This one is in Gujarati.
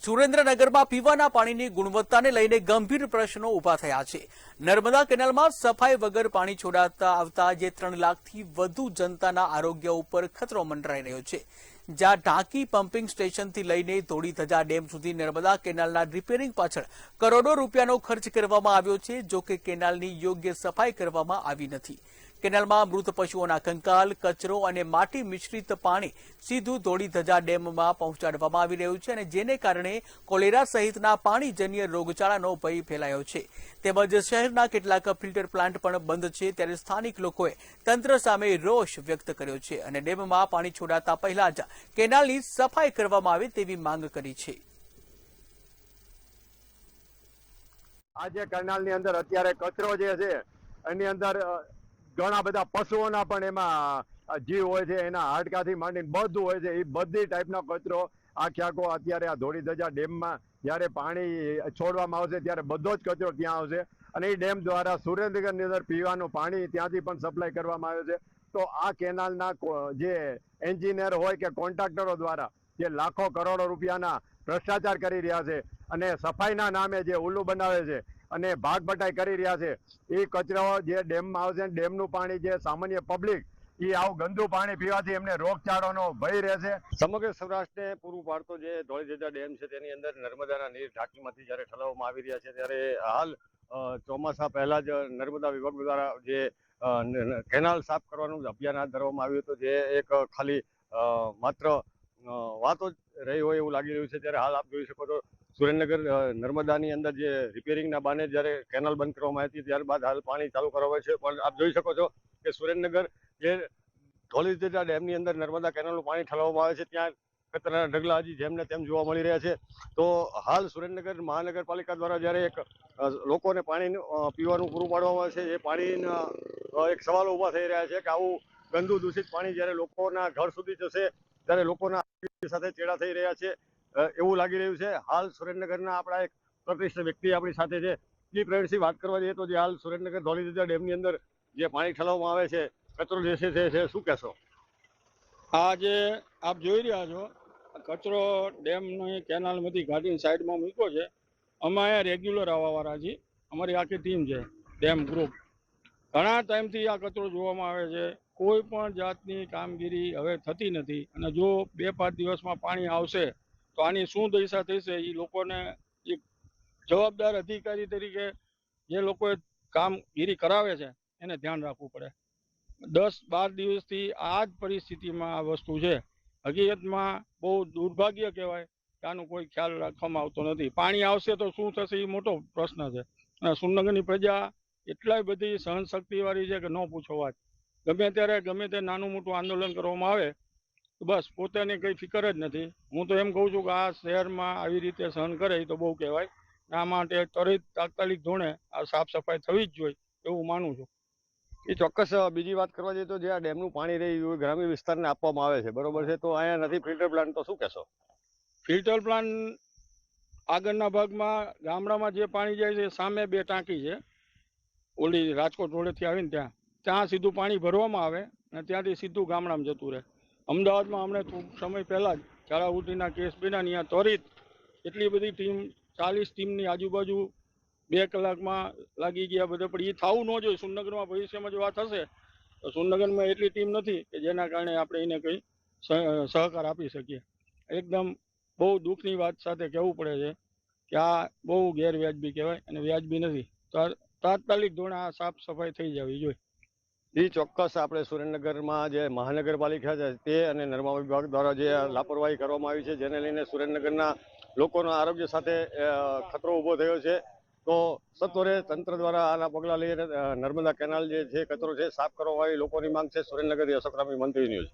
સુરેન્દ્રનગરમાં પીવાના પાણીની ગુણવત્તાને લઈને ગંભીર પ્રશ્નો ઊભા થયા છે। નર્મદા કેનાલમાં સફાઈ વગર પાણી છોડાતા આવતા જે 3 લાખથી વધુ જનતાના આરોગ્ય ઉપર ખતરો મંડરાઈ રહ્યો છે। જ્યાં ઢાંકી પમ્પિંગ સ્ટેશનથી લઈને ધોળીધજા ડેમ સુધી નર્મદા કેનાલના રિપેરિંગ પાછળ કરોડો રૂપિયાનો ખર્ચ કરવામાં આવ્યો છે। જો કે કેનાલની યોગ્ય સફાઈ કરવામાં આવી નથી। કેનાલમાં મૃત પશુઓના કંકાલ, કચરો અને માટી મિશ્રિત પાણી સીધું ધોળીધજા ડેમમાં પહોંચાડવામાં આવી રહ્યું છે અને જેને કારણે કોલેરા સહિતના પાણીજન્ય રોગચાળાનો ભય ફેલાયો છે। તેમજ શહેરના કેટલાક ફિલ્ટર પ્લાન્ટ પણ બંધ છે। ત્યારે સ્થાનિક લોકોએ તંત્ર સામે રોષ વ્યક્ત કર્યો છે અને ડેમમાં પાણી છોડાતા પહેલા જ કેનાલની સફાઈ કરવામાં આવે તેવી માંગ કરી છે। આજે કેનાલની અંદર અત્યારે કચરો જે છે એની અંદર ઘણા બધા પશુઓના પણ એમાં જીવ હોય છે, એના હાડકાથી માંડીને બધું હોય છે। એ બધી ટાઈપનો કચરો આખો અત્યારે આ ધોળીધજા ડેમમાં જ્યારે પાણી છોડવામાં આવશે ત્યારે બધો જ કચરો ત્યાં આવશે અને એ ડેમ દ્વારા સુરેન્દ્રનગરની અંદર પીવાનું પાણી ત્યાંથી પણ સપ્લાય કરવામાં આવે છે। તો આ કેનાલના જે એન્જિનિયર હોય કે કોન્ટ્રાક્ટરો દ્વારા જે લાખો કરોડો રૂપિયાના ભ્રષ્ટાચાર કરી રહ્યા છે અને સફાઈના નામે જે ઉલ્લુ બનાવે છે અને ભાગબટાઈ કરી રહ્યા છે, એ કચરો જે ડેમમાં આવશે, ડેમનું પાણી જે સામાન્ય પબ્લિક એ આવું ગંદુ પાણી પીવાથી એમને રોગચાળાનો ભય રહેશે। સમગ્ર સૌરાષ્ટ્રને પૂરું પાડતો જે ધોળીધજા ડેમ છે તેની અંદર નર્મદાના નીર ઢાંકીમાંથી જ્યારે ઠલવવામાં આવી રહ્યા છે ત્યારે હાલ ચોમાસા પહેલા જ નર્મદા વિભાગ દ્વારા જે કેનાલ સાફ કરવાનું અભિયાન હાથ ધરવામાં આવ્યું હતું, જે એક ખાલી માત્ર વાતો જ રહી હોય એવું લાગી રહ્યું છે। ત્યારે હાલ આપ જોઈ શકો છો સુરેન્દ્રનગર નર્મદાની અંદર જે રિપેરિંગના બાને જ્યારે કેનાલ બંધ કરવામાં આવી હતી ત્યારબાદ હાલ પાણી ચાલુ કરવામાં છે। પણ આપ જોઈ શકો છો કે સુરેન્દ્રનગર જે ધોળીધજા ડેમની અંદર નર્મદા કેનાલનું પાણી ઠલવવામાં આવે છે ત્યાં કચરાના ઢગલા હજી જેમને તેમ જોવા મળી રહ્યા છે। તો હાલ સુરેન્દ્રનગર મહાનગરપાલિકા દ્વારા જ્યારે એક લોકોને પાણી પીવાનું પૂરું પાડવામાં આવે છે, એ પાણીના એક સવાલો ઊભા થઈ રહ્યા છે કે આવું ગંદુ દૂષિત પાણી જ્યારે લોકોના ઘર સુધી જશે ત્યારે લોકોના આરોગ્ય સાથે ચેડા થઈ રહ્યા છે એવું લાગી રહ્યું છે। હાલ સુરેન્દ્રનગરના આપણા એક પ્રતિષ્ઠિત વ્યક્તિ આપણી સાથે છે, જી પ્રવીણસિંહ, વાત કરવા જઈએ તો જે હાલ સુરેન્દ્રનગર ધોળીધજા ડેમની અંદર જે પાણી ઠલવવામાં આવે છે, કચરો જે છે શું કહેશો? આ જે આપ જોઈ રહ્યા છો કચરો ડેમની કેનાલમાંથી ગાડીની સાઈડમાં મૂક્યો છે। અમે અહીંયા રેગ્યુલર આવવાવાળા છીએ, અમારી આખી ટીમ છે ડેમ ગ્રુપ। ઘણા ટાઈમથી આ કચરો જોવામાં આવે છે, કોઈ પણ જાતની કામગીરી હવે થતી નથી અને જો 2-5 દિવસમાં પાણી આવશે તો આની શું દશા થશે એ લોકોને એક જવાબદાર અધિકારી તરીકે જે લોકોએ કામગીરી કરાવે છે એને ધ્યાન રાખવું પડે। 10-12 દિવસથી આ જ પરિસ્થિતિમાં આ વસ્તુ છે। હકીકતમાં બહુ દુર્ભાગ્ય કહેવાય કે આનો કોઈ ખ્યાલ રાખવામાં આવતો નથી। પાણી આવશે તો શું થશે એ મોટો પ્રશ્ન છે અને સુરેન્દ્રનગરની પ્રજા એટલાય બધી સહનશક્તિવાળી છે કે ન પૂછો વાત। ગમે ત્યારે ગમે તે નાનું મોટું આંદોલન કરવામાં આવે તો બસ પોતાને કંઈ ફિકર જ નથી। હું તો એમ કહું છું કે આ શહેરમાં આવી રીતે સહન કરે તો બહુ કહેવાય। આ માટે ત્વરિત તાત્કાલિક ધોરણે આ સાફ સફાઈ થવી જ જોઈએ એવું માનું છું। એ ચોક્કસ બીજી વાત કરવા જઈએ તો જે આ ડેમનું પાણી રહ્યું ગ્રામ્ય વિસ્તારને આપવામાં આવે છે, બરોબર છે, તો અહીંયા નથી ફિલ્ટર પ્લાન્ટ, તો શું કહેશો? ફિલ્ટર પ્લાન્ટ આગળના ભાગમાં ગામડામાં જે પાણી જાય છે સામે 2 ટાંકી છે, ઓલી રાજકોટ રોડેથી આવીને ત્યાં સીધું પાણી ભરવામાં આવે અને ત્યાંથી સીધું ગામડામાં જતું રહે। અમદાવાદમાં હમણાં ટૂંક સમય પહેલાં જ ઝાલાઉટીના કેસ બન્યા, ત્યાં ત્વરિત એટલી બધી ટીમ 40 ટીમની આજુબાજુ 2 કલાકમાં લાગી ગયા બધા। પણ એ થવું ન જોઈએ। સુરેન્દ્રનગરમાં ભવિષ્યમાં જો આ થશે તો સુરેન્દ્રનગરમાં એટલી ટીમ નથી કે જેના કારણે આપણે એને કંઈ સહકાર આપી શકીએ। એકદમ બહુ દુઃખની વાત સાથે કહેવું પડે છે કે આ બહુ ગેરવ્યાજબી કહેવાય અને વ્યાજબી નથી। તો તાત્કાલિક ધોરણે આ સાફ સફાઈ થઈ જવી જોઈએ। એ ચોક્કસ આપણે સુરેન્દ્રનગરમાં જે મહાનગરપાલિકા છે તે અને નર્મદા વિભાગ દ્વારા જે લાપરવાહી કરવામાં આવી છે જેને લઈને સુરેન્દ્રનગરના લોકોના આરોગ્ય સાથે ખતરો ઊભો થયો છે। તો સત્વરે તંત્ર દ્વારા આના પગલાં લઈને નર્મદા કેનાલ જે છે કચરો છે સાફ કરવા આવી લોકોની માંગ છે। સુરેન્દ્રનગરથી અશોક રામી, મંત્રી ન્યૂઝ।